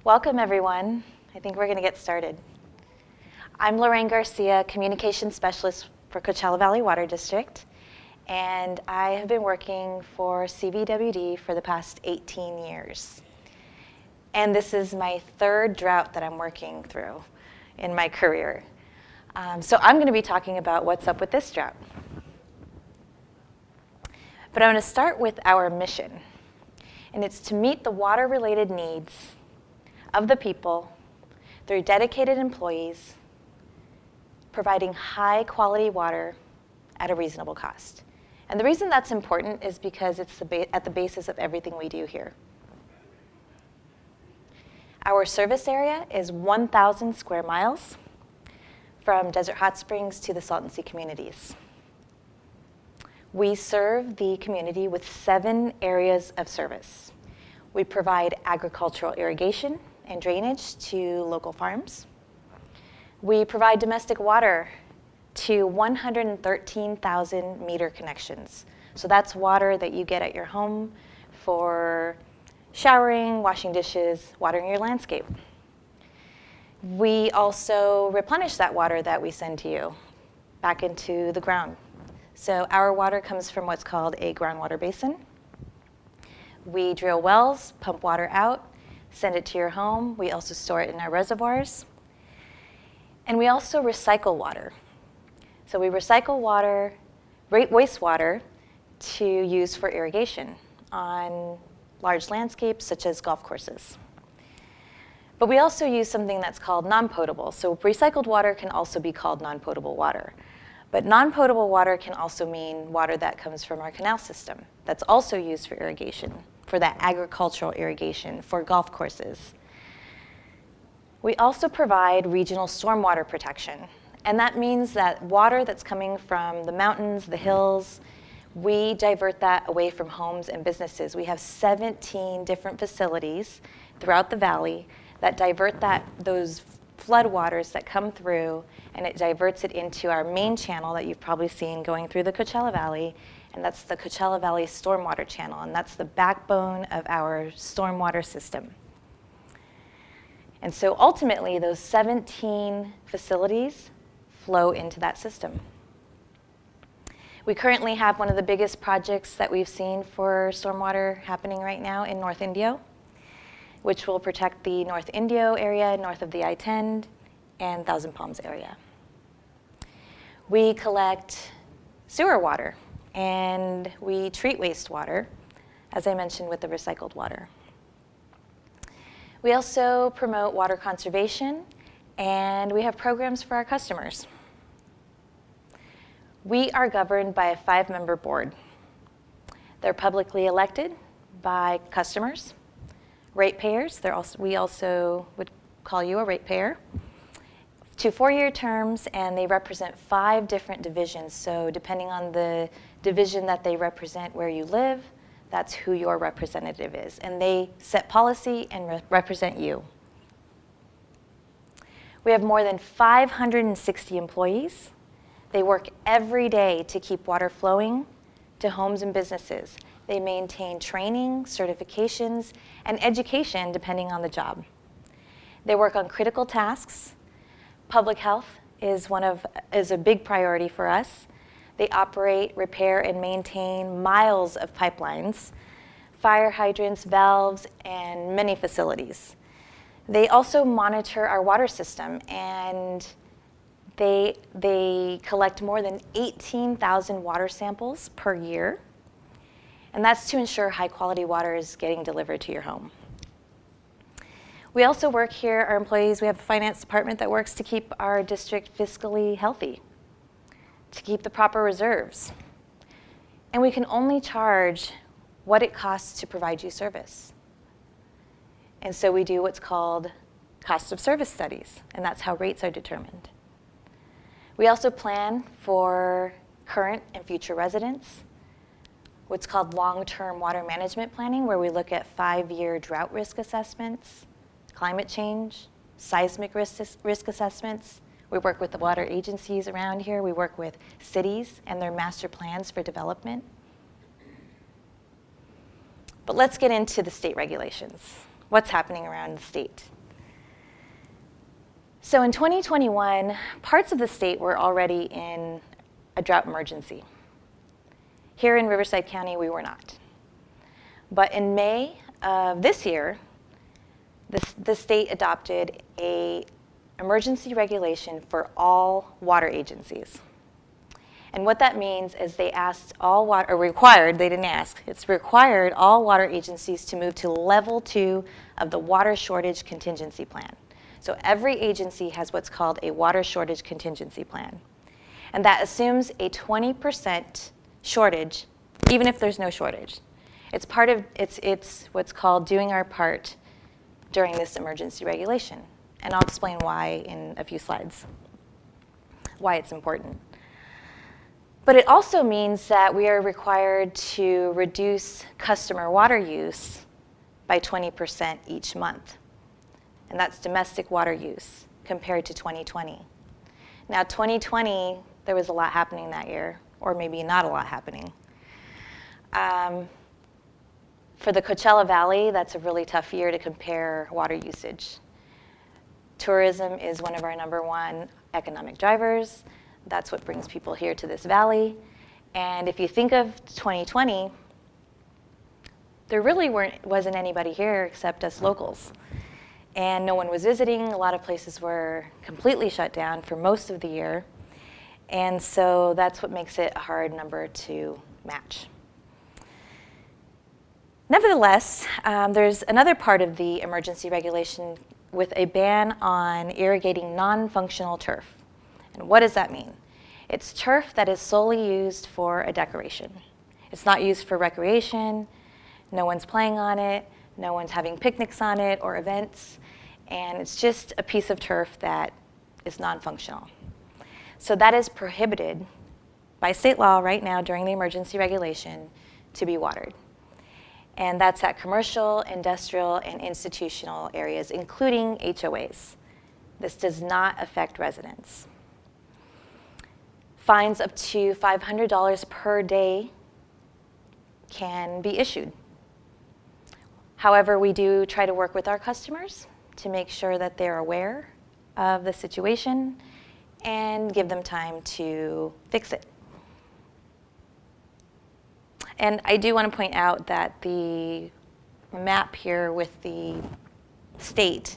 Welcome, everyone. I think we're going to get started. I'm Lorraine Garcia, Communications Specialist for Coachella Valley Water District, and I have been working for CVWD for the past 18 years. And this is my third drought that I'm working through in my career. So I'm going to be talking about what's up with this drought. But I'm going to start with our mission, and it's to meet the water-related needs of the people through dedicated employees providing high-quality water at a reasonable cost. And the reason that's important is because it's at the basis of everything we do here. Our service area is 1,000 square miles from Desert Hot Springs to the Salton Sea communities. We serve the community with 7 areas of service. We provide agricultural irrigation and drainage to local farms. We provide domestic water to 113,000 meter connections. So that's water that you get at your home for showering, washing dishes, watering your landscape. We also replenish that water that we send to you back into the ground. So our water comes from what's called a groundwater basin. We drill wells, pump water out, send it to your home. We also store it in our reservoirs. And we also recycle water. So we recycle water, wastewater, to use for irrigation on large landscapes such as golf courses. But we also use something that's called non-potable. So recycled water can also be called non-potable water. But non-potable water can also mean water that comes from our canal system that's also used for irrigation, for that agricultural irrigation, for golf courses. We also provide regional stormwater protection. And that means that water that's coming from the mountains, the hills, we divert that away from homes and businesses. We have 17 different facilities throughout the valley that divert those floodwaters that come through, and it diverts it into our main channel that you've probably seen going through the Coachella Valley, and that's the Coachella Valley Stormwater Channel, and that's the backbone of our stormwater system. And so ultimately, those 17 facilities flow into that system. We currently have one of the biggest projects that we've seen for stormwater happening right now in North Indio, which will protect the North Indio area, north of the I-10, and Thousand Palms area. We collect sewer water, and we treat wastewater, as I mentioned, with the recycled water. We also promote water conservation, and we have programs for our customers. We are governed by a 5-member board. They're publicly elected by customers, ratepayers. We also would call you a ratepayer, to 4-year terms, and they represent 5 different divisions. So depending on the division that they represent where you live, that's who your representative is. And they set policy and represent you. We have more than 560 employees. They work every day to keep water flowing to homes and businesses. They maintain training, certifications, and education depending on the job. They work on critical tasks. Public health is a big priority for us. They operate, repair, and maintain miles of pipelines, fire hydrants, valves, and many facilities. They also monitor our water system, and they collect more than 18,000 water samples per year. And that's to ensure high-quality water is getting delivered to your home. We also work here, our employees, we have a finance department that works to keep our district fiscally healthy, to keep the proper reserves. And we can only charge what it costs to provide you service. And so we do what's called cost of service studies, and that's how rates are determined. We also plan for current and future residents, what's called long-term water management planning, where we look at 5-year drought risk assessments, climate change, seismic risk assessments. We work with the water agencies around here. We work with cities and their master plans for development. But let's get into the state regulations. What's happening around the state? So in 2021, parts of the state were already in a drought emergency. Here in Riverside County, we were not. But in May of this year, the state adopted an emergency regulation for all water agencies. And what that means is they asked all water, or required, they didn't ask, it's required all water agencies to move to level 2 of the water shortage contingency plan. So every agency has what's called a water shortage contingency plan. And that assumes a 20% shortage, even if there's no shortage. It's part of, it's what's called doing our part during this emergency regulation. And I'll explain why in a few slides, why it's important. But it also means that we are required to reduce customer water use by 20% each month. And that's domestic water use compared to 2020. Now 2020, there was a lot happening that year, or maybe not a lot happening. For the Coachella Valley, that's a really tough year to compare water usage. Tourism is one of our #1 economic drivers. That's what brings people here to this valley. And if you think of 2020, there really wasn't anybody here except us locals. And no one was visiting. A lot of places were completely shut down for most of the year. And so that's what makes it a hard number to match. Nevertheless, there's another part of the emergency regulation with a ban on irrigating non-functional turf. And what does that mean? It's turf that is solely used for a decoration. It's not used for recreation. No one's playing on it. No one's having picnics on it or events. And it's just a piece of turf that is non-functional. So that is prohibited by state law right now during the emergency regulation to be watered. And that's at commercial, industrial, and institutional areas, including HOAs. This does not affect residents. Fines up to $500 per day can be issued. However, we do try to work with our customers to make sure that they're aware of the situation and give them time to fix it. And I do want to point out that the map here with the state,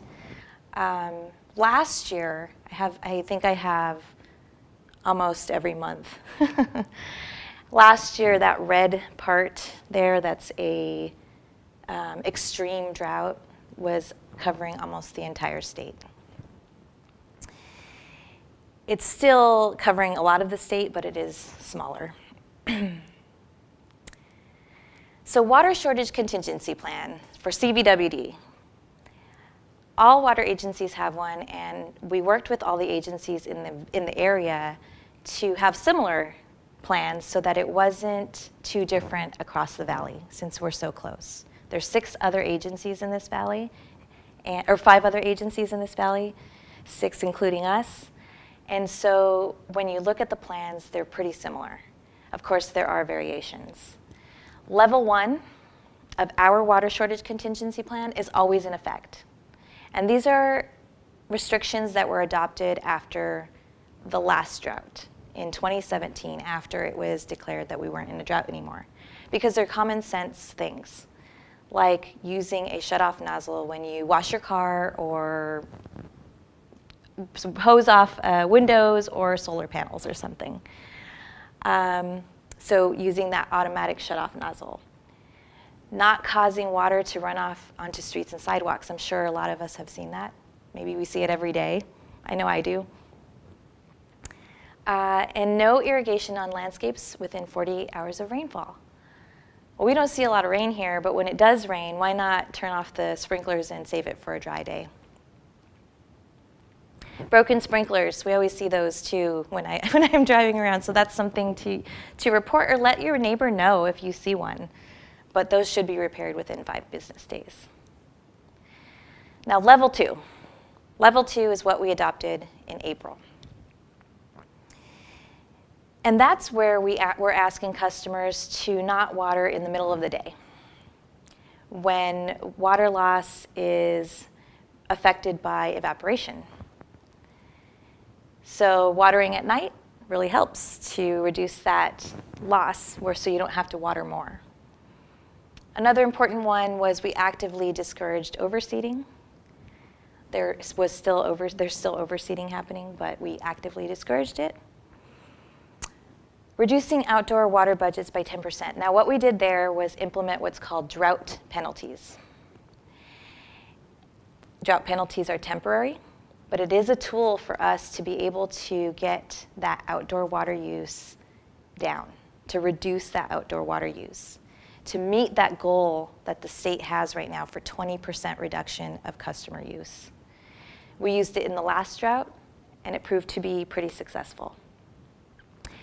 last year, I think I have almost every month. Last year, that red part there, that's a extreme drought, was covering almost the entire state. It's still covering a lot of the state, but it is smaller. So water shortage contingency plan for CVWD. All water agencies have one, and we worked with all the agencies in the area to have similar plans so that it wasn't too different across the valley since we're so close. There's 6 other agencies in this valley, or 5 other agencies in this valley, 6 including us. And so when you look at the plans, they're pretty similar. Of course, there are variations. Level 1 of our water shortage contingency plan is always in effect. And these are restrictions that were adopted after the last drought in 2017, after it was declared that we weren't in a drought anymore. Because they're common sense things, like using a shut-off nozzle when you wash your car or hose off windows or solar panels or something. So using that automatic shut-off nozzle. Not causing water to run off onto streets and sidewalks. I'm sure a lot of us have seen that. Maybe we see it every day. I know I do. And no irrigation on landscapes within 48 hours of rainfall. Well, we don't see a lot of rain here, but when it does rain, why not turn off the sprinklers and save it for a dry day? Broken sprinklers, we always see those too when I'm driving around, so that's something to report or let your neighbor know if you see one. But those should be repaired within 5 business days. Now, level 2. Level 2 is what we adopted in April. And that's where we're asking customers to not water in the middle of the day, when water loss is affected by evaporation. So watering at night really helps to reduce that loss so you don't have to water more. Another important one was we actively discouraged overseeding. There's still overseeding happening, but we actively discouraged it. Reducing outdoor water budgets by 10%. Now what we did there was implement what's called drought penalties. Drought penalties are temporary, but it is a tool for us to be able to get that outdoor water use down, to reduce that outdoor water use, to meet that goal that the state has right now for 20% reduction of customer use. We used it in the last drought, and it proved to be pretty successful.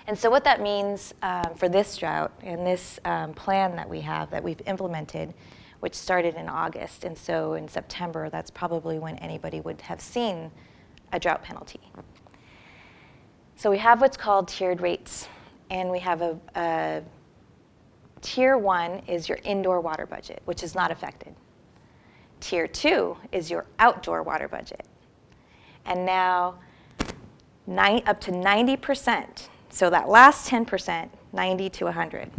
And so what that means for this drought and this plan that we have that we've implemented, which started in August, and so in September, that's probably when anybody would have seen a drought penalty. So we have what's called tiered rates, and we have a Tier 1 is your indoor water budget, which is not affected. Tier 2 is your outdoor water budget. And now up to 90%, so that last 10%, 90 to 100,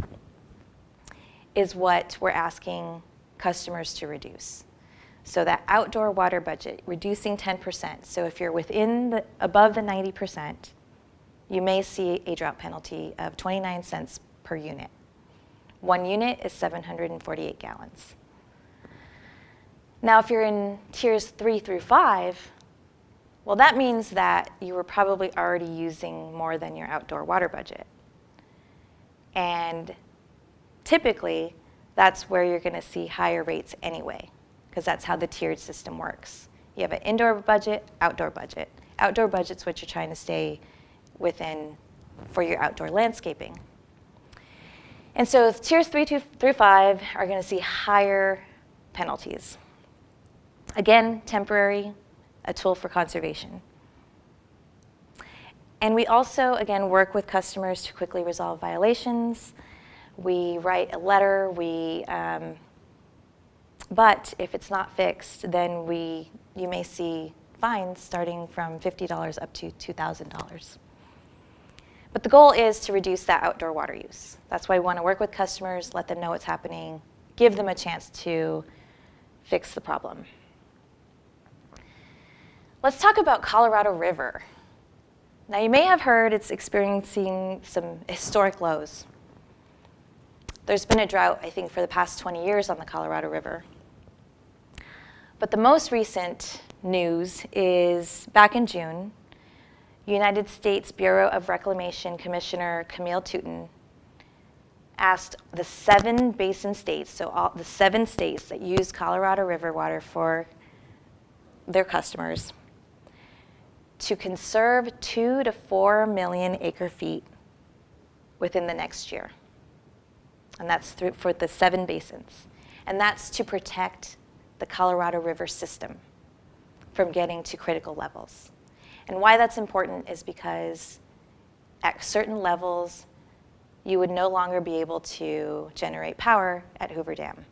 is what we're asking customers to reduce. So that outdoor water budget, reducing 10%. So if you're above the 90%, you may see a drought penalty of 29 cents per unit. 1 unit is 748 gallons. Now if you're in tiers 3 through 5, well, that means that you were probably already using more than your outdoor water budget. And typically, that's where you're going to see higher rates anyway, because that's how the tiered system works. You have an indoor budget, outdoor budget. Outdoor budget's what you're trying to stay within for your outdoor landscaping. And so tiers 3 through 5 are going to see higher penalties. Again, temporary, a tool for conservation. And we also, again, work with customers to quickly resolve violations. We write a letter, but if it's not fixed, then you may see fines starting from $50 up to $2,000. But the goal is to reduce that outdoor water use. That's why we want to work with customers, let them know what's happening, give them a chance to fix the problem. Let's talk about Colorado River. Now you may have heard it's experiencing some historic lows. There's been a drought, I think, for the past 20 years on the Colorado River. But the most recent news is back in June, United States Bureau of Reclamation Commissioner Camille Touton asked the 7 basin states, so the 7 states that use Colorado River water for their customers, to conserve 2 to 4 million acre-feet within the next year. And that's for the 7 basins. And that's to protect the Colorado River system from getting to critical levels. And why that's important is because at certain levels, you would no longer be able to generate power at Hoover Dam.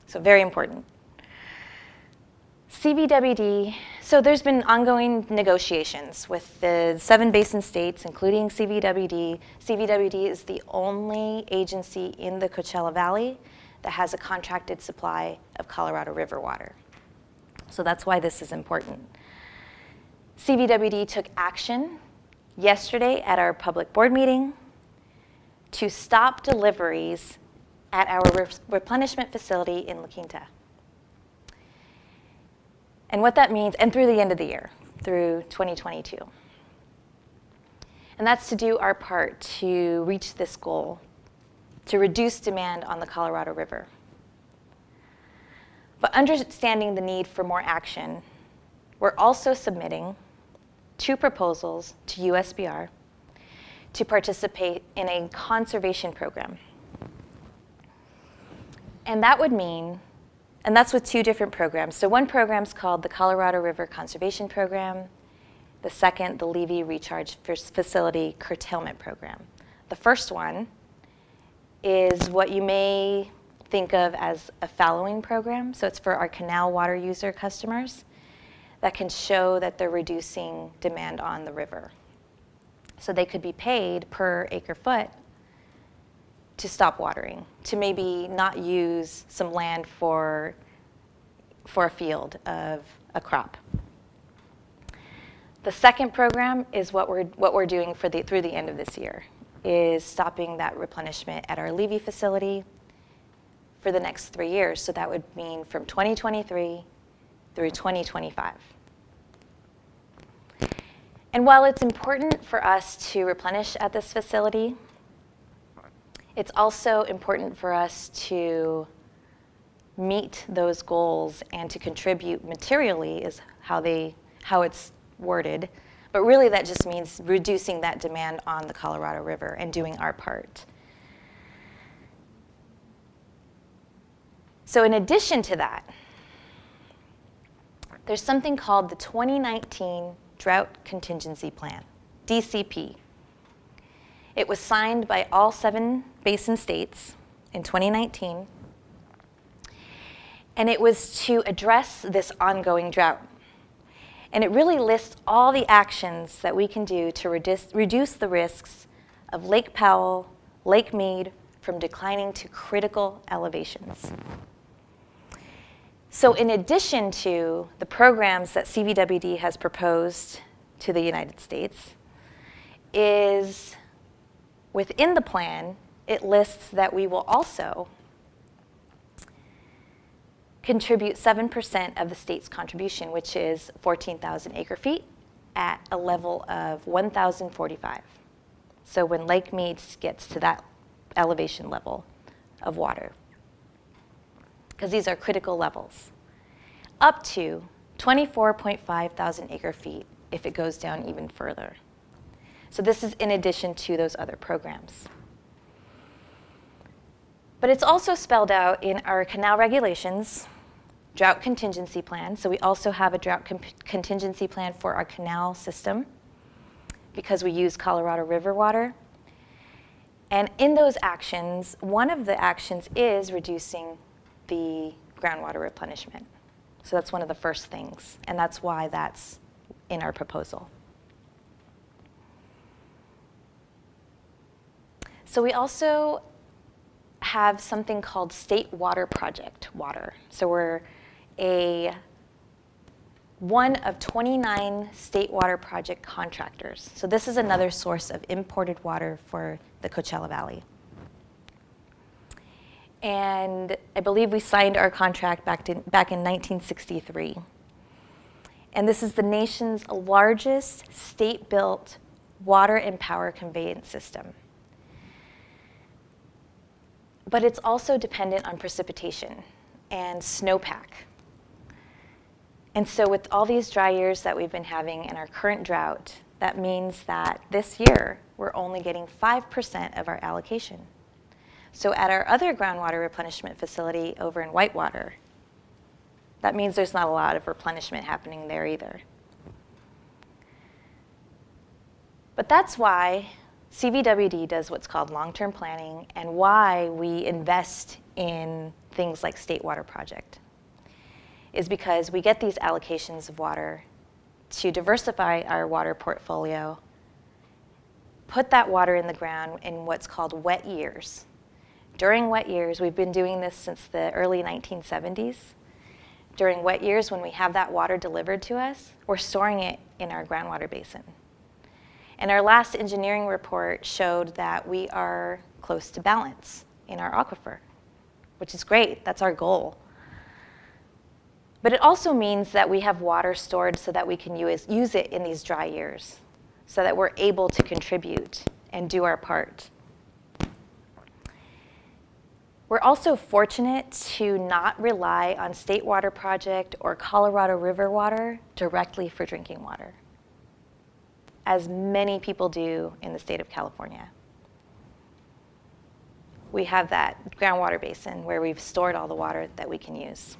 So very important. CVWD, so there's been ongoing negotiations with the 7 basin states, including CVWD. CVWD is the only agency in the Coachella Valley that has a contracted supply of Colorado River water. So that's why this is important. CVWD took action yesterday at our public board meeting to stop deliveries at our replenishment facility in La Quinta. And what that means, and through the end of the year, through 2022. And that's to do our part to reach this goal, to reduce demand on the Colorado River. But understanding the need for more action, we're also submitting 2 proposals to USBR to participate in a conservation program. And that would mean, and that's with 2 different programs. So one program's called the Colorado River Conservation Program. The second, the Levy Recharge Facility Curtailment Program. The first one is what you may think of as a fallowing program. So it's for our canal water user customers that can show that they're reducing demand on the river. So they could be paid per acre foot to stop watering, to maybe not use some land for a field of a crop. The second program is what we're doing through the end of this year, is stopping that replenishment at our Levy facility for the next 3 years. So that would mean from 2023 through 2025. And while it's important for us to replenish at this facility, it's also important for us to meet those goals and to contribute materially, is how it's worded. But really that just means reducing that demand on the Colorado River and doing our part. So in addition to that, there's something called the 2019 Drought Contingency Plan, DCP. It was signed by all 7 basin states in 2019, and it was to address this ongoing drought. And it really lists all the actions that we can do to reduce the risks of Lake Powell, Lake Mead from declining to critical elevations. So in addition to the programs that CVWD has proposed to the United States, is within the plan, it lists that we will also contribute 7% of the state's contribution, which is 14,000 acre feet at a level of 1,045. So when Lake Mead gets to that elevation level of water, because these are critical levels, up to 24.5 thousand acre feet if it goes down even further. So this is in addition to those other programs. But it's also spelled out in our canal regulations, drought contingency plan. So we also have a drought contingency plan for our canal system because we use Colorado River water. And in those actions, one of the actions is reducing the groundwater replenishment. So that's one of the first things, and that's why that's in our proposal. So we also have something called State Water Project Water. So we're one of 29 state water project contractors. So this is another source of imported water for the Coachella Valley. And I believe we signed our contract back in 1963. And this is the nation's largest state-built water and power conveyance system. But it's also dependent on precipitation and snowpack. And so with all these dry years that we've been having in our current drought, that means that this year we're only getting 5% of our allocation. So at our other groundwater replenishment facility over in Whitewater, that means there's not a lot of replenishment happening there either. But that's why CVWD does what's called long-term planning and why we invest in things like State Water Project, is because we get these allocations of water to diversify our water portfolio, put that water in the ground in what's called wet years. During wet years, we've been doing this since the early 1970s. During wet years, when we have that water delivered to us, we're storing it in our groundwater basin. And our last engineering report showed that we are close to balance in our aquifer, which is great. That's our goal. But it also means that we have water stored so that we can use it in these dry years, so that we're able to contribute and do our part. We're also fortunate to not rely on State Water Project or Colorado River water directly for drinking water, as many people do in the state of California. We have that groundwater basin where we've stored all the water that we can use.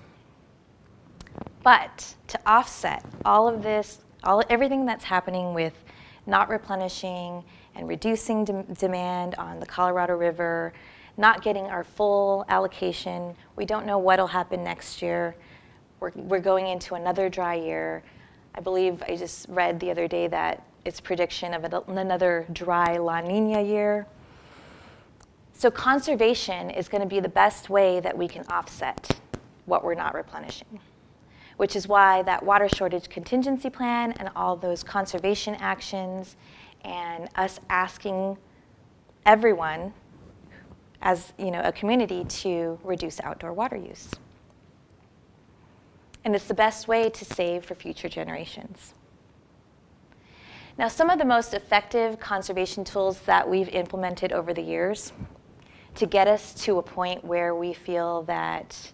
But to offset all of this, everything that's happening with not replenishing and reducing demand on the Colorado River, not getting our full allocation, we don't know what'll happen next year. We're going into another dry year. I believe I just read the other day that it's prediction of another dry La Nina year. So conservation is going to be the best way that we can offset what we're not replenishing, which is why that water shortage contingency plan and all those conservation actions and us asking everyone as a community to reduce outdoor water use. And it's the best way to save for future generations. Now, some of the most effective conservation tools that we've implemented over the years to get us to a point where we feel that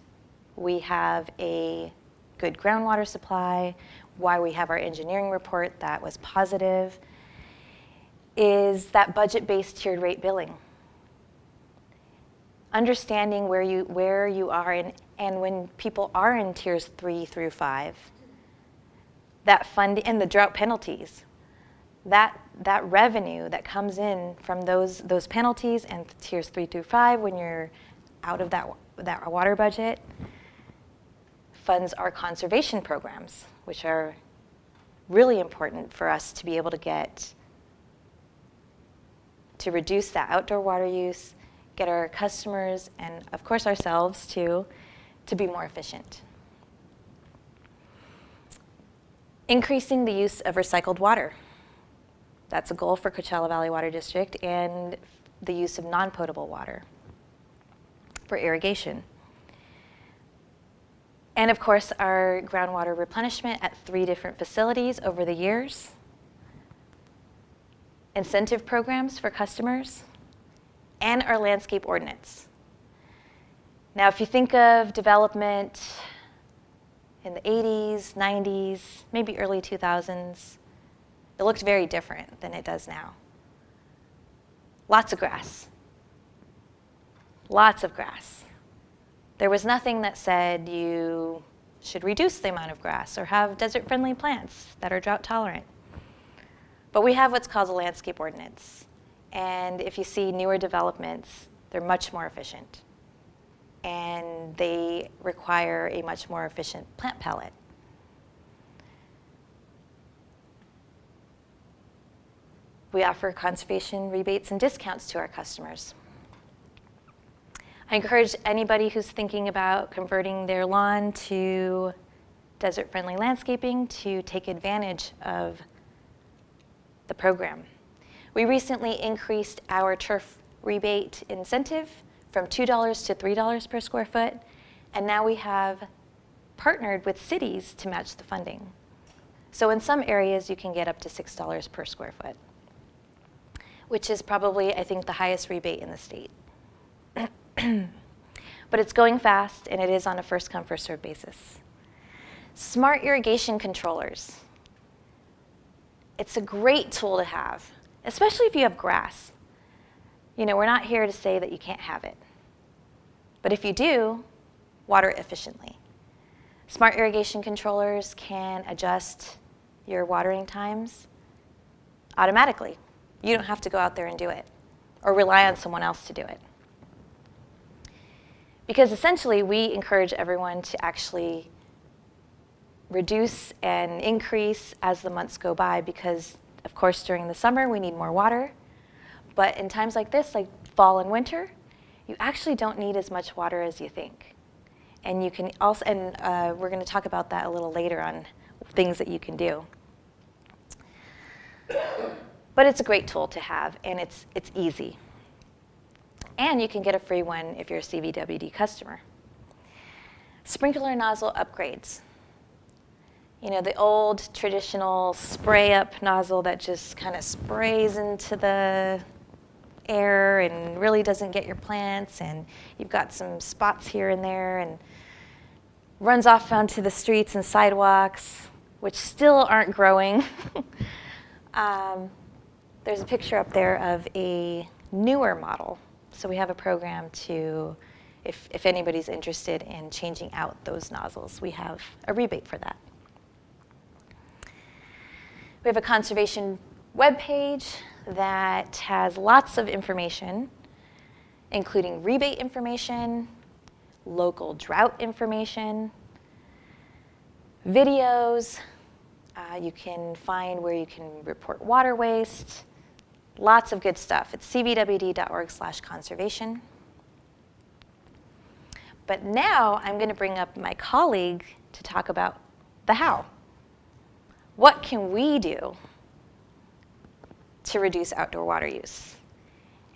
we have a good groundwater supply, why we have our engineering report that was positive, is that budget-based tiered rate billing. Understanding where you are in, and when people are in tiers 3 through 5, that funding and the drought penalties, that revenue that comes in from those penalties and tiers 3 through 5 when you're out of that water budget funds our conservation programs, which are really important for us to be able to reduce that outdoor water use, get our customers and of course ourselves too to be more efficient. Increasing the use of recycled water. That's a goal for Coachella Valley Water District, and the use of non-potable water for irrigation. And of course, our groundwater replenishment at 3 different facilities over the years. Incentive programs for customers, and our landscape ordinance. Now, if you think of development in the 80s, 90s, maybe early 2000s, it looked very different than it does now. Lots of grass. Lots of grass. There was nothing that said you should reduce the amount of grass or have desert-friendly plants that are drought tolerant. But we have what's called a landscape ordinance. And if you see newer developments, they're much more efficient. And they require a much more efficient plant palette. We offer conservation rebates and discounts to our customers. I encourage anybody who's thinking about converting their lawn to desert-friendly landscaping to take advantage of the program. We recently increased our turf rebate incentive from $2 to $3 per square foot, and now we have partnered with cities to match the funding. So in some areas, you can get up to $6 per square foot, which is probably, I think, the highest rebate in the state. But it's going fast, and it is on a first-come, first-served basis. Smart irrigation controllers. It's a great tool to have, especially if you have grass. We're not here to say that you can't have it. But if you do, water efficiently. Smart irrigation controllers can adjust your watering times automatically. You don't have to go out there and do it or rely on someone else to do it. Because essentially, we encourage everyone to actually reduce and increase as the months go by because, of course, during the summer, we need more water. But in times like this, like fall and winter, you actually don't need as much water as you think. And you can also, and we're going to talk about that a little later on things that you can do. But it's a great tool to have, and it's easy. And you can get a free one if you're a CVWD customer. Sprinkler nozzle upgrades. The old traditional spray-up nozzle that just kind of sprays into the air and really doesn't get your plants, and you've got some spots here and there, and runs off onto the streets and sidewalks, which still aren't growing. There's a picture up there of a newer model. So we have a program to, if anybody's interested in changing out those nozzles, we have a rebate for that. We have a conservation webpage that has lots of information, including rebate information, local drought information, videos, You can find where you can report water waste. Lots of good stuff. It's cbwd.org/conservation. But now I'm going to bring up my colleague to talk about the how. What can we do to reduce outdoor water use?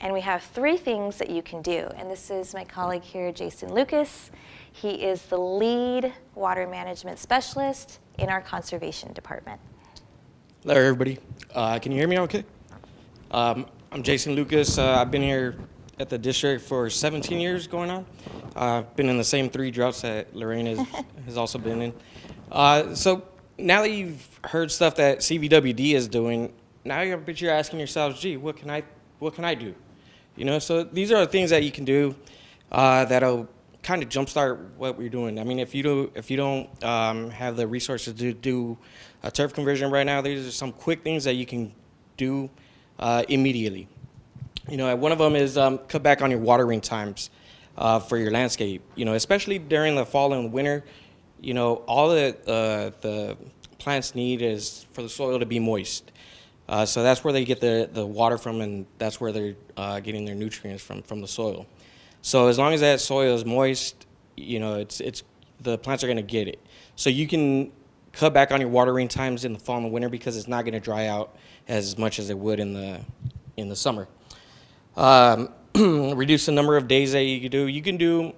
And we have 3 things that you can do. And this is my colleague here, Jason Lucas. He is the lead water management specialist in our conservation department. Hello, everybody. Can you hear me okay? I'm Jason Lucas. I've been here at the district for 17 years going on. I've been in the same 3 droughts that Lorraine has also been in. So now that you've heard stuff that CVWD is doing, now you're asking yourselves, gee, what can I do? You know, so these are the things that you can do that'll kind of jumpstart what we're doing. I mean, if you don't have the resources to do a turf conversion right now, these are some quick things that you can do immediately. You know, one of them is cut back on your watering times for your landscape. You know, especially during the fall and winter. You know, all the plants need is for the soil to be moist. So that's where they get the water from, and that's where they're getting their nutrients from the soil. So as long as that soil is moist, you know, the plants are going to get it. So you can cut back on your watering times in the fall and winter because it's not going to dry out as much as it would in the summer. Reduce the number of days that you can do. You can do,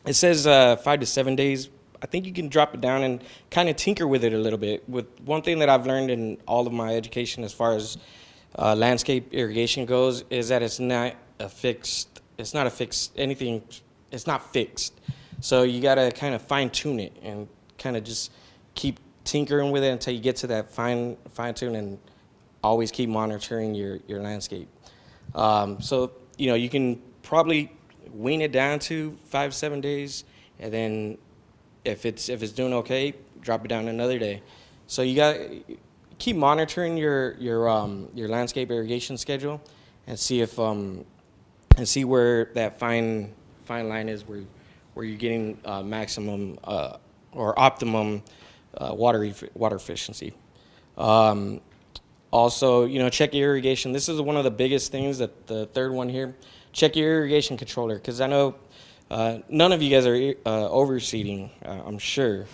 it says 5 to 7 days. I think you can drop it down and kind of tinker with it a little bit. With one thing that I've learned in all of my education as far as landscape irrigation goes is that it's not fixed. So you got to kind of fine tune it and kind of just keep tinkering with it until you get to that fine tune and always keep monitoring your landscape. So, you know, you can probably wean it down to 5-7 days, and then if it's doing okay, drop it down another day. So you got keep monitoring your landscape irrigation schedule and see if and see where that fine line is where you're getting maximum or optimum water efficiency. Also, you know, check your irrigation. This is one of the biggest things, that the third one here. Check your irrigation controller, because I know none of you guys are overseeding, I'm sure.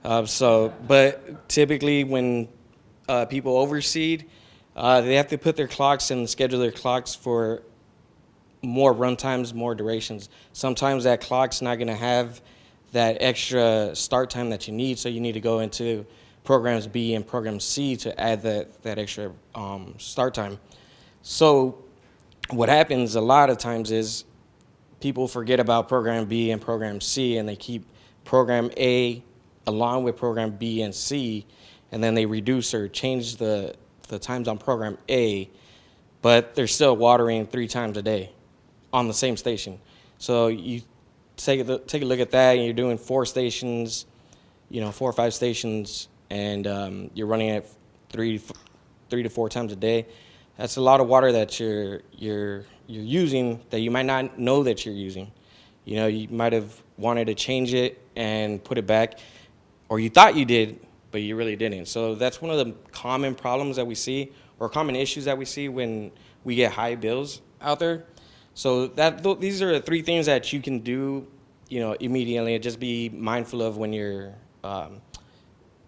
But typically when people overseed, they have to put their clocks and schedule their clocks for more run times, more durations. Sometimes that clock's not going to have that extra start time that you need, so you need to go into programs B and program C to add that extra start time. So what happens a lot of times is people forget about program B and program C, and they keep program A along with program B and C, and then they reduce or change the times on program A, but they're still watering 3 times a day on the same station. So you take a look at that, and you're doing 4 stations, you know, 4 or 5 stations, and you're running it 3 to 4 times a day. That's a lot of water that you're using that you might not know that you're using. You know, you might have wanted to change it and put it back, or you thought you did, but you really didn't. So that's one of the common problems that we see, or common issues that we see when we get high bills out there. So these are the 3 things that you can do, you know, immediately, and just be mindful of when you're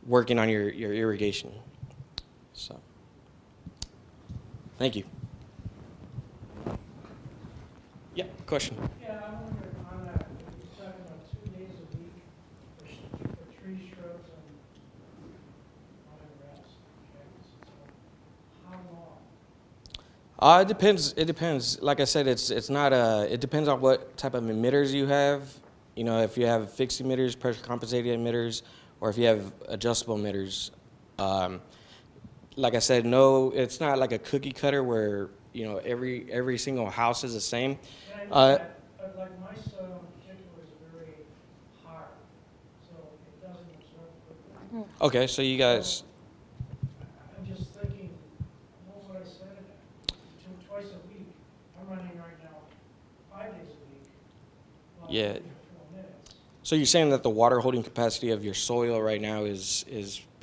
working on your irrigation. So, thank you. Yeah, question. Yeah, I wonder on that, you're talking about 2 days a week for tree shrubs and whatever else, cactus and stuff. How long? It depends. Like I said, it's not it depends on what type of emitters you have. You know, if you have fixed emitters, pressure compensated emitters, or if you have adjustable emitters. Like I said, no, it's not like a cookie cutter where, you know, every single house is the same. And I know that, but like my soil in particular is very hard, so it doesn't absorb quickly. Okay, so you guys. I'm just thinking, what would I say to that? Twice a week. I'm running right now 5 days a week. Yeah. Every 4 minutes. So you're saying that the water holding capacity of your soil right now is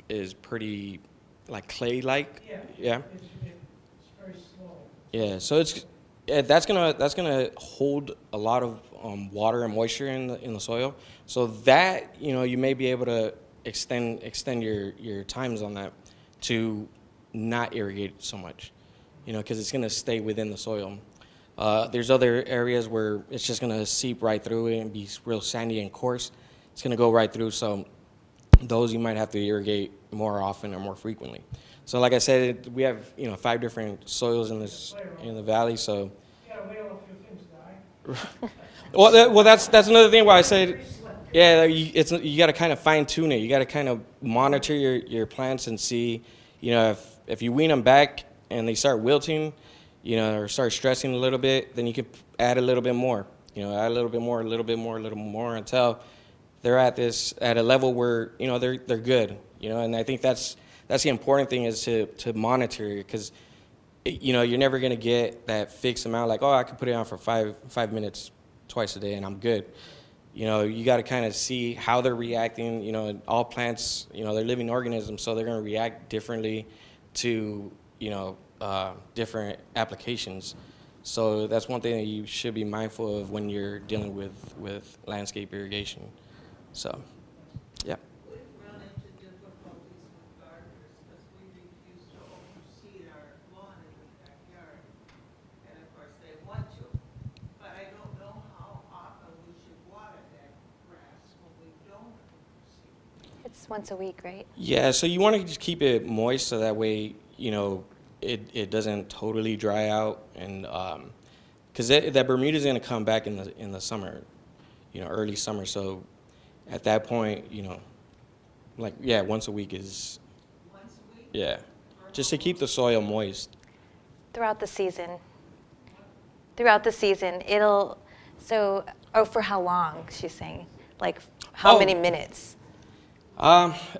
is pretty like clay-like. Yeah. Yeah. It's very slow. Yeah. So that's gonna hold a lot of water and moisture in the soil. So that you may be able to extend your times on that to not irrigate so much, because it's gonna stay within the soil. There's other areas where it's just gonna seep right through it and be real sandy and coarse. It's gonna go right through. So those you might have to irrigate more often or more frequently. So like I said, we have 5 different soils in the valley. So You gotta wait till a few things die. well, that's another thing why I said, yeah, you got to kind of fine tune it. You got to kind of monitor your plants and see, if you wean them back and they start wilting, or start stressing a little bit, then you could add a little bit more. Add a little bit more, a little bit more, a little more until they're at a level where they're good. And I think that's the important thing is to monitor, because you're never gonna get that fixed amount like, oh, I can put it on for five minutes twice a day and I'm good. You got to kind of see how they're reacting. All plants, they're living organisms, so they're gonna react differently to different applications. So that's one thing that you should be mindful of when you're dealing with landscape irrigation. So, yeah. We've run into difficulties with gardeners because we refuse to overseed our lawn in the backyard. And of course, they want to. But I don't know how often we should water that grass when we don't overseed. It's once a week, right? Yeah, so you want to just keep it moist so that way, it doesn't totally dry out, and because that Bermuda is going to come back in the summer, early summer. So at that point, once a week is, Once a week? yeah, just to keep the soil moist. Throughout the season. For how long, she's saying? Like, how many minutes?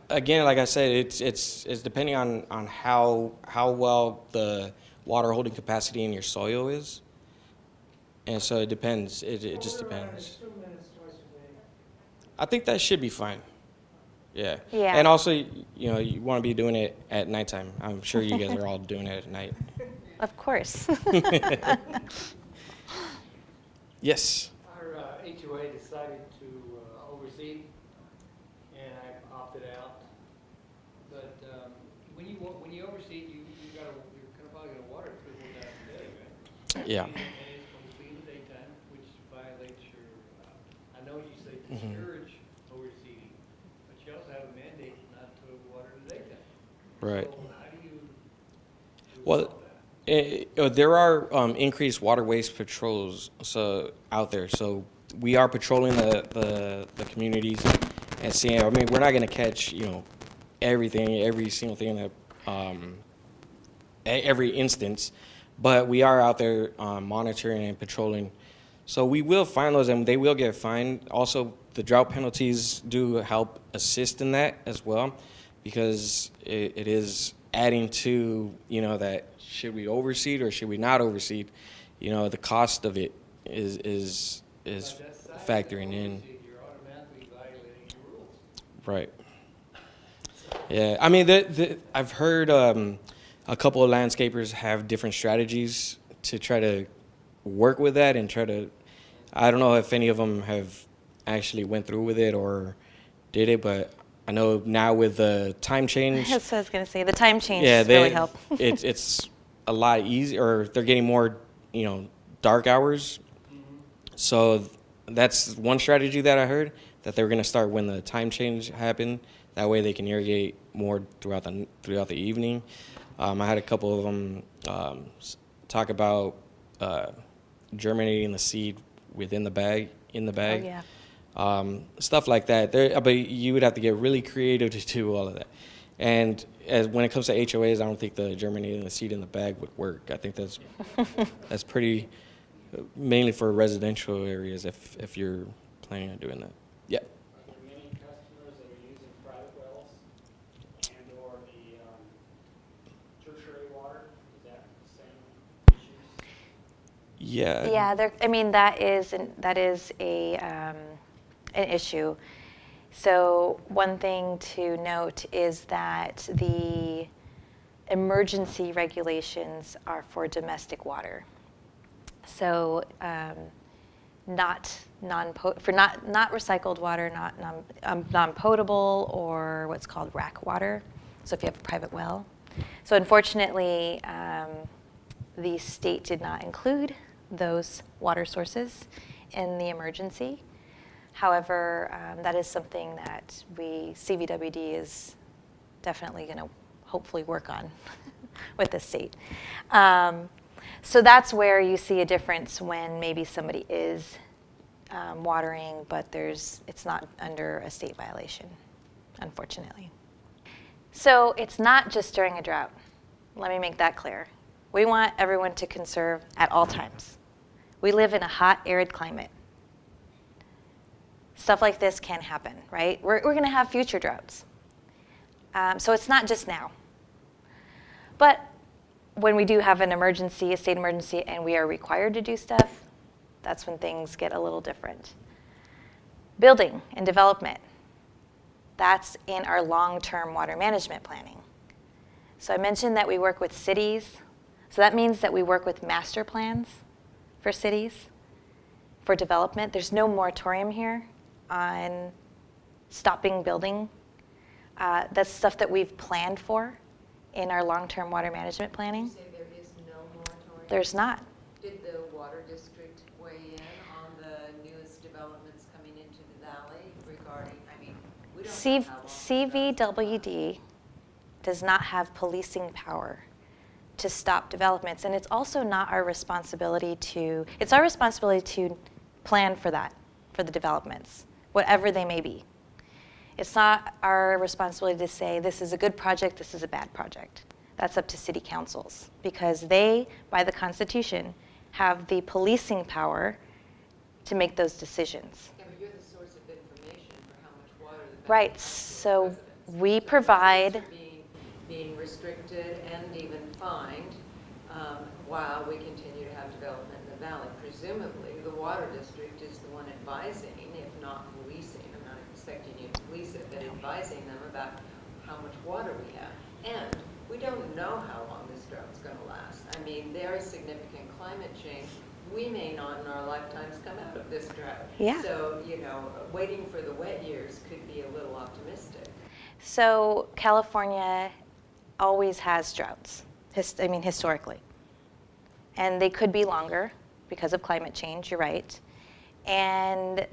Again, like I said, it's depending on how well the water holding capacity in your soil is, and so it depends. It just depends. 2 minutes twice a day. I think that should be fine. Yeah. Yeah. And also, you want to be doing it at nighttime. I'm sure you guys are all doing it at night. Of course. Yes. Our HOA decided to oversee, and I opted out. But when you oversee, you're probably gonna water 3 or 4 times a day, right? Yeah. And it's supposed to be in the daytime, which violates your. I know you say Mhm. discourage overseeding, but you also have a mandate not to water in the daytime. Right. So how do you? Well, resolve that? there are increased water waste patrols out there. So we are patrolling the communities and seeing. I mean, we're not going to catch everything, every single thing that every instance, but we are out there monitoring and patrolling. So we will find those, and they will get fined. Also, the drought penalties do help assist in that as well, because it is adding to that. Should we overseed or should we not overseed? The cost of it is factoring in. You're automatically violating your rules. Right. Yeah. I mean, I've heard a couple of landscapers have different strategies to try to work with that and try to. I don't know if any of them have actually went through with it or did it, but I know now with the time change. That's what I was going to say. The time change Yeah, really help. it's a lot easier, or they're getting more, dark hours. So that's one strategy that I heard, that they were going to start when the time change happened. That way they can irrigate more throughout the evening. I had a couple of them talk about germinating the seed within the bag, in the bag. Oh, yeah. Stuff like that. But you would have to get really creative to do all of that. And when it comes to HOAs, I don't think the germinating the seed in the bag would work. I think that's pretty mainly for residential areas if you're planning on doing that. Yeah. Are there many customers that are using private wells and or the tertiary water? Is that the same issues? Yeah. Yeah, I mean that is an issue. So one thing to note is that the emergency regulations are for domestic water. So not recycled water, not non-potable, or what's called rack water. So if you have a private well. So unfortunately, the state did not include those water sources in the emergency. However, that is something that CVWD is definitely going to hopefully work on with the state. So that's where you see a difference when maybe somebody is watering, but it's not under a state violation, unfortunately. So it's not just during a drought. Let me make that clear. We want everyone to conserve at all times. We live in a hot, arid climate. Stuff like this can happen, right? We're going to have future droughts. So it's not just now. But when we do have an emergency, a state emergency, and we are required to do stuff, that's when things get a little different. Building and development. That's in our long-term water management planning. So I mentioned that we work with cities. So that means that we work with master plans for cities, for development. There's no moratorium here on stopping building. That's stuff that we've planned for in our long-term water management planning. You say there is no moratorium? There's not. Did the water district weigh in on the newest developments coming into the valley regarding, I mean, we don't know how long CVWD does not have policing power to stop developments, and it's also not our responsibility it's our responsibility to plan for that, for the developments, whatever they may be. It's not our responsibility to say this is a good project, this is a bad project. That's up to city councils, because they, by the Constitution, have the policing power to make those decisions. Yeah, but you're the source of information for how much water the valley Right, has to so residents. we So provide. residents are being restricted and even fined while we continue to have development in the valley. Presumably, the water district is the one advising, if not policing. I'm not expecting you to police it, but advising them about how much water we have. And we don't know how long this drought's going to last. I mean, there is significant climate change. We may not in our lifetimes come out of this drought. Yeah. So, waiting for the wet years could be a little optimistic. So California always has droughts, historically. And they could be longer because of climate change, you're right. And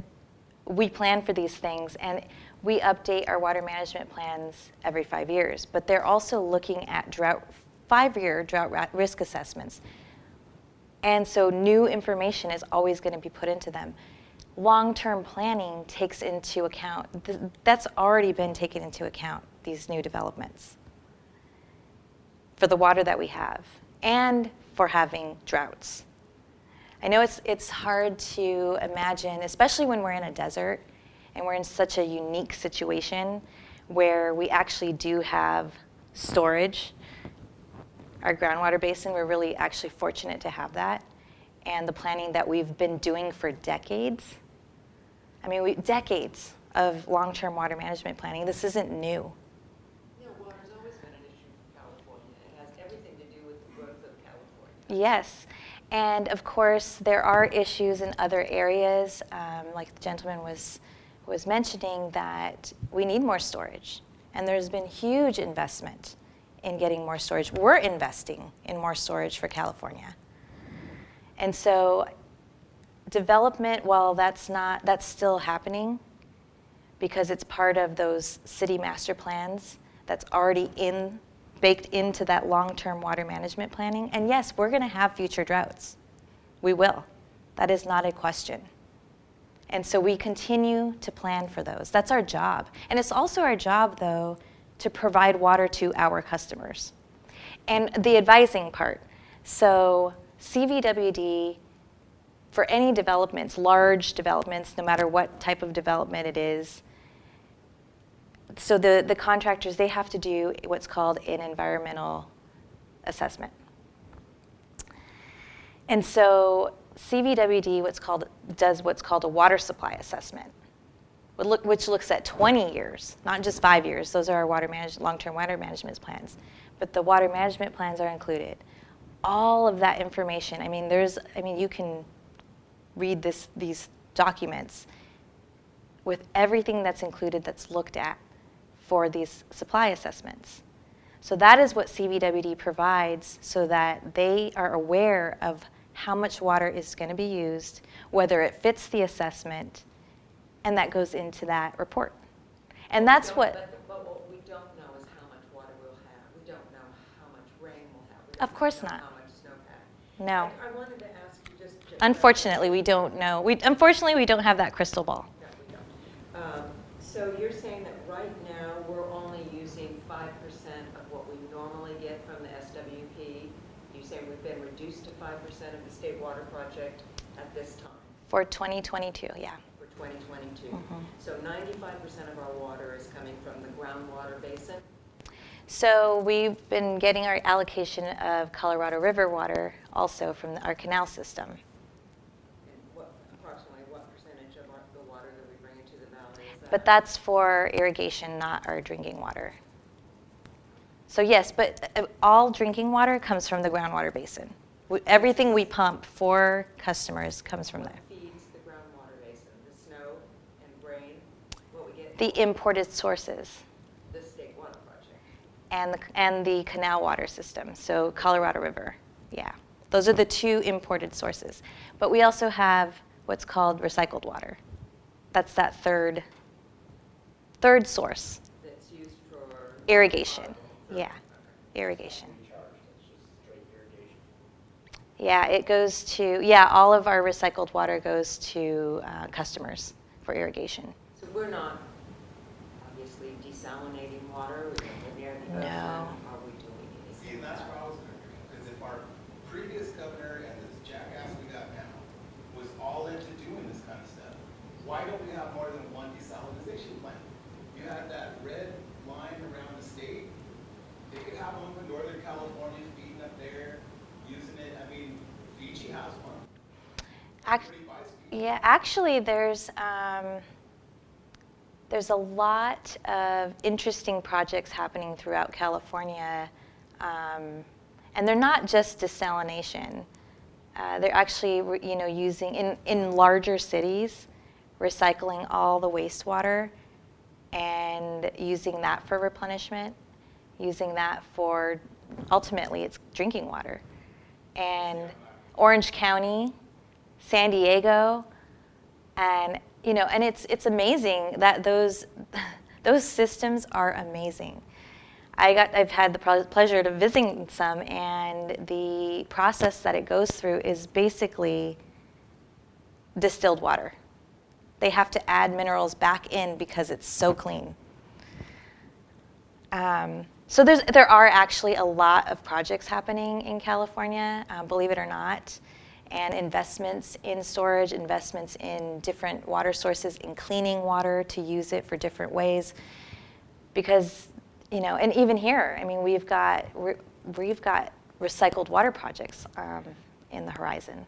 we plan for these things, and we update our water management plans every 5 years. But they're also looking at 5-year drought risk assessments. And so new information is always going to be put into them. Long-term planning takes into account, that's already been taken into account, these new developments, for the water that we have and for having droughts. I know it's hard to imagine, especially when we're in a desert and we're in such a unique situation where we actually do have storage. Our groundwater basin, we're really actually fortunate to have that. And the planning that we've been doing for decades. I mean, decades of long-term water management planning. This isn't new. Water's always been an issue for California. It has everything to do with the growth of California. Yes, and of course there are issues in other areas, like the gentleman was mentioning, that we need more storage, and there's been huge investment in getting more storage. We're investing in more storage for California, and so development, while that's still happening because it's part of those city master plans that's already baked into that long-term water management planning. And yes, we're going to have future droughts. We will. That is not a question. And so we continue to plan for those. That's our job. And it's also our job, though, to provide water to our customers. And the advising part. So CVWD, for any developments, large developments, no matter what type of development it is, so the contractors, they have to do what's called an environmental assessment. And so CVWD does what's called a water supply assessment. which looks at 20 years, not just 5 years. Those are our long-term water management plans. But the water management plans are included. All of that information, I mean, you can read these documents with everything that's included that's looked at for these supply assessments. So that is what CVWD provides so that they are aware of how much water is going to be used, whether it fits the assessment, and that goes into that report. And that's what... But what we don't know is how much water we'll have. We don't know how much rain we'll have. We don't Of course know not. how much snowpack. No. I wanted to ask you just... Unfortunately, we don't know. Unfortunately, we don't have that crystal ball. No, we don't. So you're saying that right now, we're only using 5% of what we normally get from the SWP. You're saying we've been reduced to 5% of the state water project at this time? For 2022, yeah. For 2022. Mhm. So 95% of our water is coming from the groundwater basin? So we've been getting our allocation of Colorado River water also from our canal system. And approximately what percentage of the water that we bring into the valley is that? But that's for irrigation, not our drinking water. So yes, but all drinking water comes from the groundwater basin. Everything we pump for customers comes from there. What feeds the groundwater basin? The snow and rain? What we get? The imported sources The state water project. and the canal water system, so Colorado River, yeah. Those are the two imported sources. But we also have what's called recycled water. That's that third source. That's used for? Irrigation, yeah, irrigation. It's just straight irrigation. Yeah, it goes to, yeah, all of our recycled water goes to customers for irrigation. So we're not obviously desalinating water, we don't live near the ocean. No. Are we doing anything? See, and that's where I was gonna go, because if our previous governor and this jackass we got now was all into doing this kind of stuff, why don't we have more than one desalinization plant? You had that red line around the state, they could have one for Northern California feeding up there, using it, I mean, Fiji has one. Everybody buys Fiji. Yeah, actually, there's a lot of interesting projects happening throughout California, and they're not just desalination. They're actually, using in larger cities, recycling all the wastewater and using that for replenishment, using that for ultimately it's drinking water. And Orange County, San Diego, and and it's amazing that those systems are amazing. I've had the pleasure of visiting some, and the process that it goes through is basically distilled water. They have to add minerals back in because it's so clean. So there are actually a lot of projects happening in California, believe it or not, and investments in storage, investments in different water sources, in cleaning water to use it for different ways. Because, and even here, I mean, we've got recycled water projects in the horizon.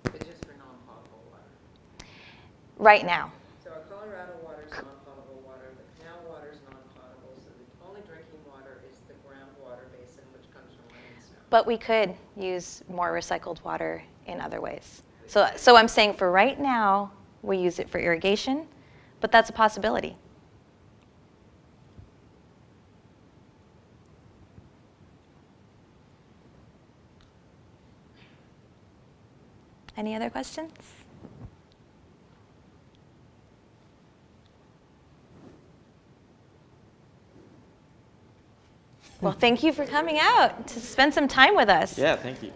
But just for non-potable water. Right now. So our Colorado water is non-potable water, the canal water is non-potable, so the only drinking water is the groundwater basin, which comes from rain and snow. But we could use more recycled water in other ways. So I'm saying for right now, we use it for irrigation, but that's a possibility. Any other questions? Well, thank you for coming out to spend some time with us. Yeah, thank you.